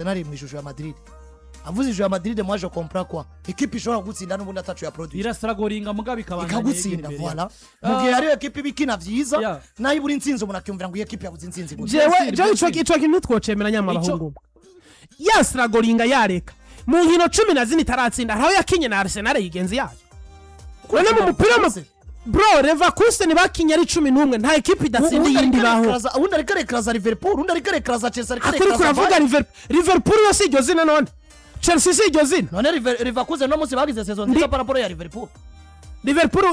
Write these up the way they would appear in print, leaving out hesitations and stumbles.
Arsenal mu ishusho ya Madrid. Avuze ishusho ya Madrid moi je comprends quoi. Equipe ishobora gutsinda n'ubundi atacu ya produit. Irasragoringa mugabe kabandanye. Ikagutsinda voilà. Mugihe ari equipe bikina vyiza nayo iburi insinzi umuntu akiyumvira ngo equipe yabuze insinzi gute. Jewe ico kintu twocemera nyama bahungu. Yasragoringa yareka. Mu nkino 10 itaratsinda aho yakinye na Arsenal yigenzi yayo. Kone mu mupira bro Leverkusen bakinye ari 11 nta equipe idatsinda yindi baho. Ubundi ariko rekraza Liverpool, ubundi ariko rekraza Chelsea, ariko rekraza. Akuri kuravuga Liverpool yose iryo zina none. Chelsea si iryo zina. None Leverkusen no munsi bagize saison nziza par rapport ya Liverpool. Liverpool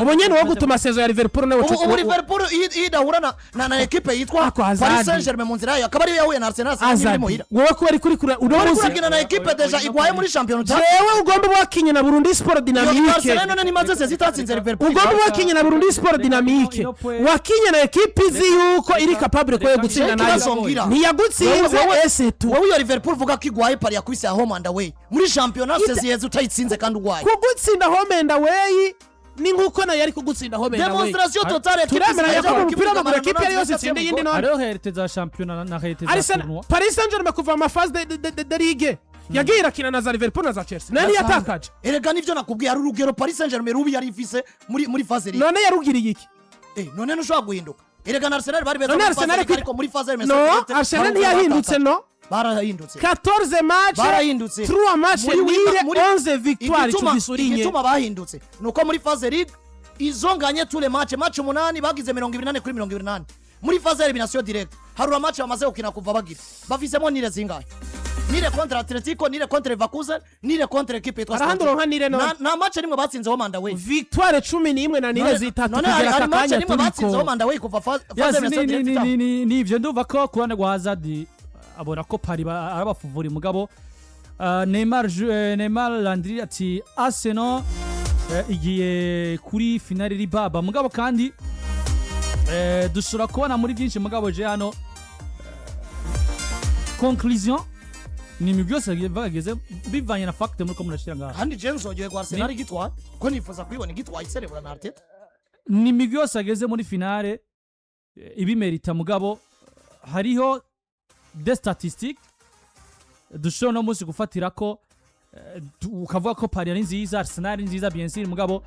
ubonye no gutuma saison ya Liverpool nawe cyo. Ubu Liverpool idahura na equipe yitwa Paris Saint-Germain mu nzira yayo akaba ari yahuye na Arsenal n'indi muhira. Wowe ko bari kuri uno na equipe deja igwaye muri championnat. Jewe ugomba wakinye na Burundi Sport Dynamique. Arsenal none ni maze zitatsinze Liverpool. Ugomba wakinye na Burundi Sport Dynamique. Wakinye na equipe izi yuko iri capable ko gutsinda nayo. Ntiyagutsinze ese tu. Wowe Liverpool vuga ko igwaye pari yakubise ya home and away. Muri championnat sezi utayitsinze kandi ugwaye. Kugutsinda home and away ni nguko na yari kugutsinda home na we. Demonstration totale turemera yako umupira w'amaguru equipe yari yose itsinde yindi none. Ariho herite za championnat na herite za tournoi. Paris Saint-Germain kuva mu phase de ligue. Yagira kina na za Liverpool na za Chelsea. Nani yatakaje? Erega nivyo nakubwiye ari urugero Paris Saint-Germain rubi yari ifise muri phase ligue. None yarugiriye iki? None nushobora guhinduka. Erega na Arsenal bari beza ariko muri phase ligue. No, Arsenal ntiyahindutse no. Barahindutse 14 match barahindutse 3 match nire 11 victoire cyubisurinye igituma bahindutse nuko muri phase ligue izonganye tous les match 8 bagize 28 kuri 28 muri phase elimination direct harura match bamaze gukina kuva bagira bafisemo nire zingahe nire contre Atletico nire contre Leverkusen nire contre equipe etwa arahandura nire na match rimwe batsinze home and away victoire 11 na nire zitatu kugera kakanya rimwe batsinze home and away kuva phase elimination direct ni ivyo nduva ko kuane gwa Hazard abona ko pari arabafuvura mugabo Neymar Landry ati Arsenal igiye kuri finale ribaba mugabo kandi dushobora kubona muri byinshi mugabo je hano conclusion ni mibyose bageze bivanye na fact muri ko murashira ngaho kandi James ogiye kwa Arsenal gitwa ko nifuza kwibona gitwa iserebura na Arteta ni mibyose ageze muri finale ibimerita mugabo hariho des statistiques dushobora no munsi gufatira ko ukavuga ko Paris ari nziza Arsenal ari nziza bien sûr mugabo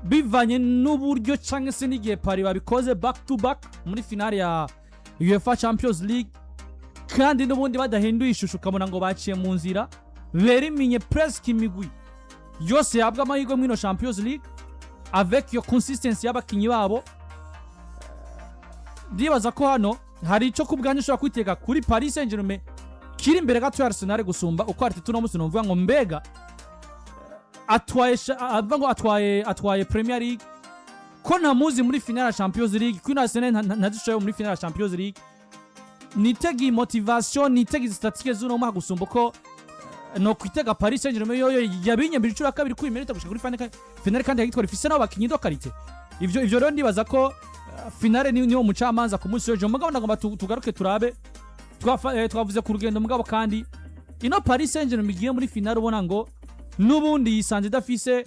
bivanye n'uburyo cyangwa se n'igihe Paris babikoze back to back muri finale ya UEFA Champions League kandi n'ubundi badahinduye ishusho ukabona ngo baciye mu nzira beriminye presque imigwi yose yabwa amahirwe mwino Champions League avec yo consistency y'abakinyi babo ndibaza ko hano hari ico kubwanye ushobora kwitega kuri Paris Saint-Germain kiri imbere gato ya Arsenal gusumba uko Arteta no musi numvuga ngo mbega atwaye Premier League ko ntamuzi muri finale ya Champions League kwino Arsenal ntazishoye muri finale ya Champions League nitegi motivation nitegi statistiques z'uno mwaka gusumba ko no kwitega Paris Saint-Germain yoyo yabinye mbiri cura kabiri kuri minute gushika kuri finale kandi yagitwara ifise naho bakinyi do qualité ivyo rero ndibaza ko finale niwo mucamanza ku munsi w'ejo mugabo ndagomba tugaruke turabe twavuze ku rugendo mugabo kandi ino Paris Saint-Germain igiye muri finale ubona ngo nubundi yisanze dafise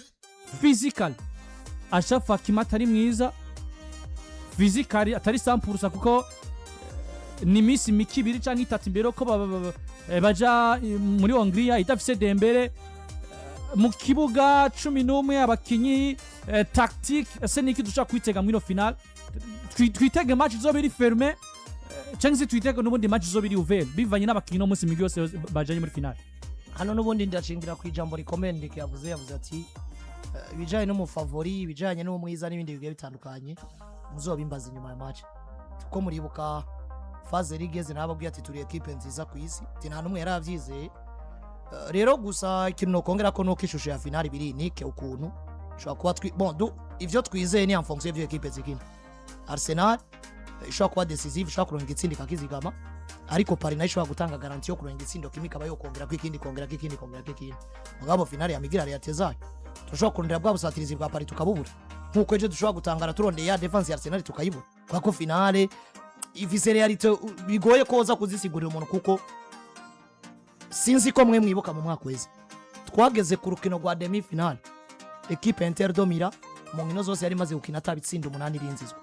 physical ashafa kimata ari mwiza physically atari 100% kuko ni misi mikibiri canke itatu imbere ko baja muri Hongria itafise Dembele mu kibuga 11 abakinyi tactique ese niki dushaka kwitega muri finale twitege match zobiri ferme cyangwa twitege n'ubundi match zobiri ouvert bivanye n'abakinyi no munsi migi yose bajanye muri finale hano n'ubundi ndacingira ku ijambo rikomende yavuze ati bijanye no mu favori bijanye no mwiza n'ibindi bigiye bitandukanye muzobimbaza inyuma ya match ko muribuka phase ligeze nababwiye ati turi equipe nziza ku isi ati nta numwe yaravyizeye rero gusa ikintu no kongera ko no kishusho ya finale biri nike ukuntu shobora kuba ivyo twizeye ni en fonction y'ivyo equipe zikina Arsenal ishobora kuba decisive ishobora kuronka itsindi kakizigama ariko Paris nayo ishobora gutanga garantie yo kuronka itsindo kimwe kaba yo kongera kw'ikindi mugabo finale ya migira yatezayo dushobora kurondera bwa busatirizi bwa Paris tukabubura nkuko ejo dushobora gutangara turondeye ya defense ya Arsenal tukayibura kwako finale ifise realite bigoye koza kuzisigurira umuntu kuko sinzi ko mwe mwibuka mu mwaka weze twageze ku rukino rwa demi finale equipe Inter domira mu nkino zose yari maze gukina atabitsinda 8 rinzizwa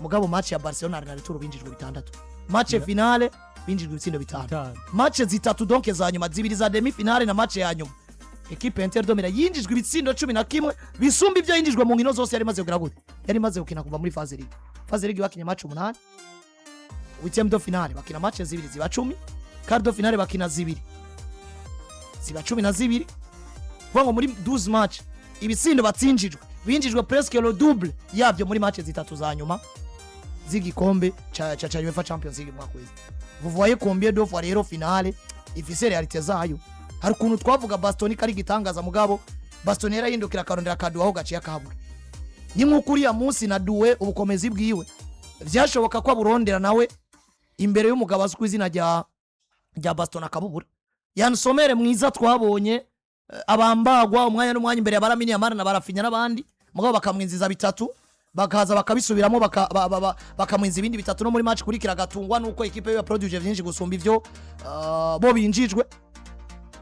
mugabo match ya Barcelona na Real binjijwe 6 match finale binjijwe ibitsindo 5 match zitatu donc za nyuma zibiri za demi finale na match ya nyuma equipe Inter domira yinjijwe ibitsindo 11 bisumba ibyo yinjijwe mu nkino zose yari maze kugira gute yari maze gukina kuva muri phase league bakinye match 8 huitième de finale bakina match zibiri ziba 10 quart de finale bakina zibiri ziba 12 vuga muri 12 match ibitsindo batsinjijwe binjijwe presque le double yabyo muri match zitatu za nyuma z'igikombe cha UEFA Champions League mwaka wese vous voyez combien de fois rero finale ifise realite zayo hari ukuntu twavuga Bastoni kari gitangaza mugabo Bastoni yarahindukira akarondera kaduwaho gaciye kabura ni nk'ukuri ya munsi na duwe ubukomezi bwiwe vyashoboka ko aburondera nawe imbere y'umugabo azwi izina rya Bastoni akabubura yansomere mwiza twabonye abambagwa umwanya n'umwanya imbere y'abaramini amara na barafinya n'abandi mugabo bakamwinziza bitatu bakaza bakabisubiramo bakamwinza ibindi bitatu no muri match kurikira gatungwa nuko equipe ya produce byinshi gusumba ivyo bo binjijwe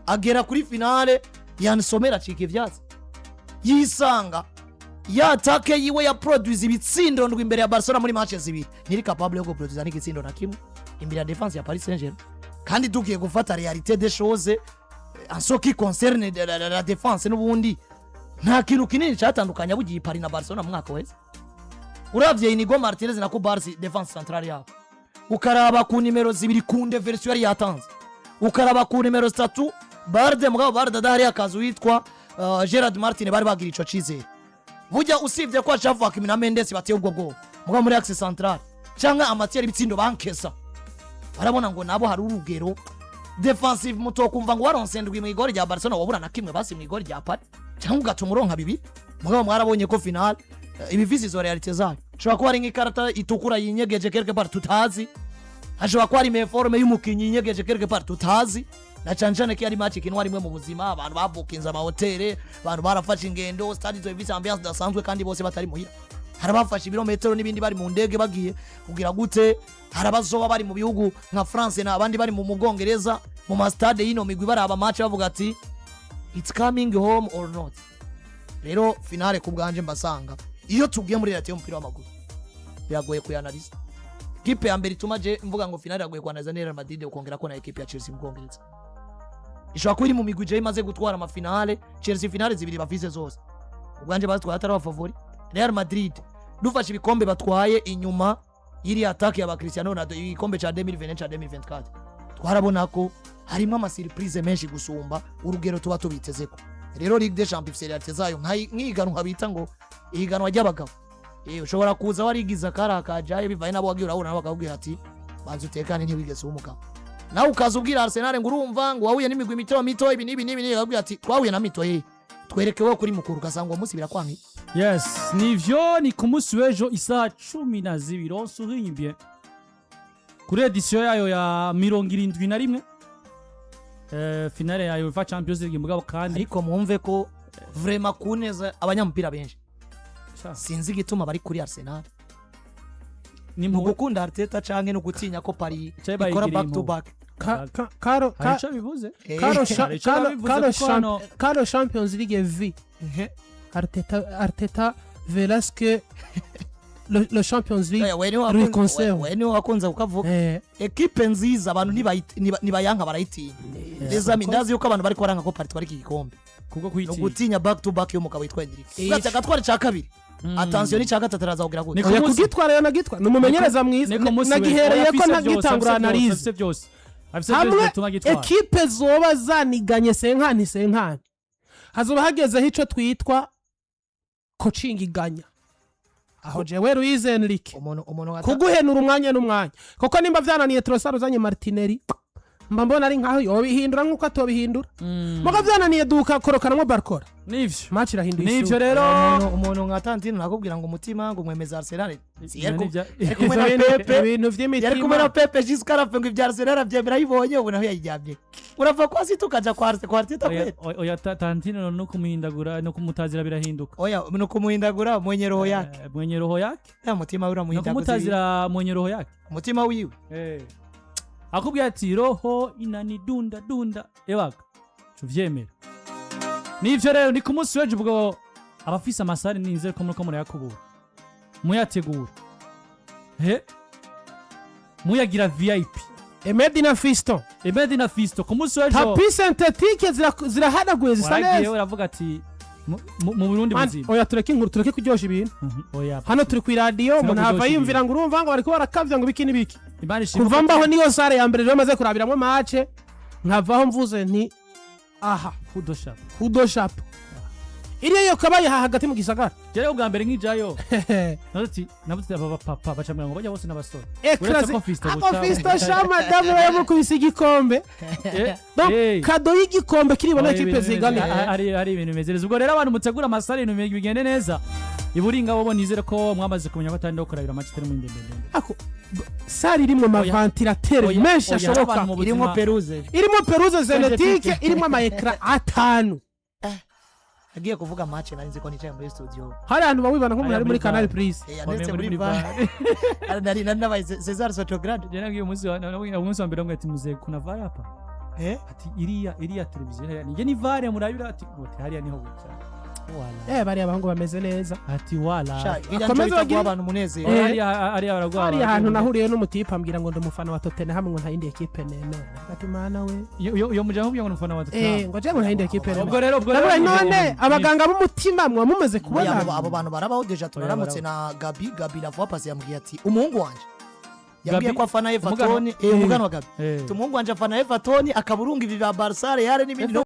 agera kuri finale yansomera cike ivyatsi yisanga ya atake yiwe ya produce ibitsindo ndwi imbere ya Barcelona muri match zibiri niri capable yo produce n'igitsindo na kimwe imbere ya defense ya Paris Saint-Germain kandi tugiye gufata realite des choses en ce qui concerne la défense n'ubundi nta kintu kinini cyatandukanya bugiye Paris na Barcelona mu mwaka wese uravye Inigo Martinez na Kubarsi defense centrale yabo ukaraba ku nimero zibiri kunde version yari yatanze ukaraba ku nimero 3 Barde mugabo Barde dahari akazu witwa Gerard Martin bari bagira ico cizere burya usivye ko achavuka Kimina Mendes bateye ubwo bwo mugabo muri axe centrale cyangwa amatiere ibitsindo bankesa barabona ngo nabo hari urugero defensive mutokumva ngo waronsendwe mu igori rya Barcelona wabura na kimwe basi mu igori rya Paris cyangwa ugatumoronka bibi mugabo mwarabonye ko final ibivisi zo realite zayo shobora kuba ari nk'ikarata itukura yinyegeje quelque part tutazi ashobora kuba ari meforme y'umukinyi yinyegeje quelque part tutazi na canjane ko ari match kinwa rimwe mu buzima abantu babukinza ama hotel abantu barafashe ingendo stade zo ibisi ambiance dasanzwe kandi bose batari muhira harabafashe ibirometero n'ibindi bari mu ndege bagiye kugira gute harabazoba bari mu bihugu nka France na abandi bari mu Mugongereza mu ma stade yino migwi baraba match bavuga ati it's coming home or not rero finale ku bwanje mbasanga iyo tugiye muri realite y'umupira w'amaguru biragoye kuyanaliza kipe ya mbere tumaje mvuga ngo finale yagoye kwanaliza Real Madrid ukongera ko na equipe ya Chelsea mu Bwongereza ishobora kuba iri mu migwi je imaze gutwara ama finale Chelsea finale zibiri bafise zose ubwanje batwaye atari abafavori Real Madrid dufashe ibikombe batwaye inyuma yiri attaque ya ba Cristiano Ronaldo igikombe cha 2020 cha 2024 twarabona ko harimo ama surprise menshi gusumba urugero tuba tubitezeko rero Ligue des Champions realite zayo nk'iganwa bita ngo ihiganwa ry'abagabo ushobora kuza warigiza kara kajaye bivaye nabo wagiye urabona bakakubwira ati banze utekane ntiwigeze umugabo nawe ukaza ubwira Arsenal ngo urumva ngo wahuye n'imigwi mito ibi nibi akubwira ati twahuye na mito twerekewe kuri mukuru kasanga umunsi birakwanki yes nivyo ni ku munsi w'ejo isaha 12 souligne bien kuri edition yayo ya 71 finale ya UEFA Champions League mugabo kandi ariko mwumve ko vraiment kuneza abanyamupira benshi sinzi gituma bari kuri Arsenal ni mu gukunda Arteta canke no gutinya ko Paris ikora back to back Karo bivuze Karo Champions League V Arteta Velasque le Champions League Rui Concert wene wakunza ukavuga equipe nziza abantu nibayanka barayitinya neza mindazi yuko abantu bari koranga ko Paris twari kigikombe kubwo kuyitinya gutinya back to back yo mugabo witwa Enrique gatya gatwara ca kabiri attention ni ca gatatu arazagira gute oya kugitwara yo nagitwa numumenyereza mwiza nagihereye ko nagitangura analyse byose hamwe equipe zoba zaniganye senkani hazoba hagezeho ico twitwa coaching iganya aho jewe Luiz Enrique kuguhenura umwanya n'umwanya koko nimba vyananiye Trossard uzanye Martinelli mba mbona ari nkaho yobihindura nkuko atobihindura muga vyananiye duka korokanamo Barcola nivyo match irahinduye nivyo rero umuntu nka Tantino nakubwira ngo umutima ngo mwemeza Arsenal ibintu vy'imitima yari kumera Pepe Giscard ngo ibya Arsenal avyemera yibonye ubu naho yayiryamye urava ko asi tukaja kwa Arteta kwe oya Tantino no kumuhindagura no kumutazira birahinduka oya no kumuhindagura mwenye roho yake ya mutima ura muhindagura no kumutazira mwenye roho yake umutima wiwe akubwira ati roho inanidunda dunda ewaga tuvyemera nivyo rero ni ku munsi w'ejo ubwo abafise amasari ninze ko muriko murayakubura muyategura muyagira VIP Medina Fisto Medina Fisto ku munsi w'ejo tapi synthetique zirahanaguye zisa neza uravuga ati mu Burundi buzima oya tureke inkuru tureke kuryosha ibintu oya hano turi ku radio umuntu hava yumvira ngo urumva ngo bariko barakavya ngo biki nibiki kuva mbaho niyo sare ya mbere rero maze kurabiramo match nkavaho mvuze nti aha hudoshap iriyo kabaye hagati mu gisagara jere ubwa mbere nkijayo nabuti aba papa bacamira ngo bajya bose n'abasore Fisto shama damu yamukubise igikombe kado y'igikombe kiribona ikipe zigana ari ibintu bimezereza ubwo rero abantu mutegura amasare ibintu bigende neza iburinga bo nizere ko mwamaze kumenya ko atandi kurabira Manchester mu Imbere ako sari irimo maventilateur menshi ashoboka irimo peruze genetique irimo ama ecran atanu agiye kuvuga match narinze ko nicaye muri studio hari abantu bawibana nko muri muri Canal Plus ndetse muri bar ari nanabaye Cesar Sotograd jana ngiye umunsi wa mbere ngo ati muze kuna vare hapa ati iriya televiziyo nije ni vare murabira ati hariya niho wicara wala bari abahungu bameze neza ati wala akomeza bagira abantu munezero ari baragwa hari ahantu nahuriye n'umutipe ambwira ngo ndumufana wa Tottenham hamwe ngo ntayindi equipe nene ati mana we yo mujya ngo umufana wa Tottenham ngo je ngo ntayindi equipe nene ubwo rero none abaganga b'umutima mwa mumaze kubona abo bantu barabaho deja turaramutse na Gabi la fois passée yambwiye ati umuhungu wanje yambwiye ko afana Everton umugano wa Gabi umuhungu wanje afana Everton akaburunga ibi ba Barca Real n'ibindi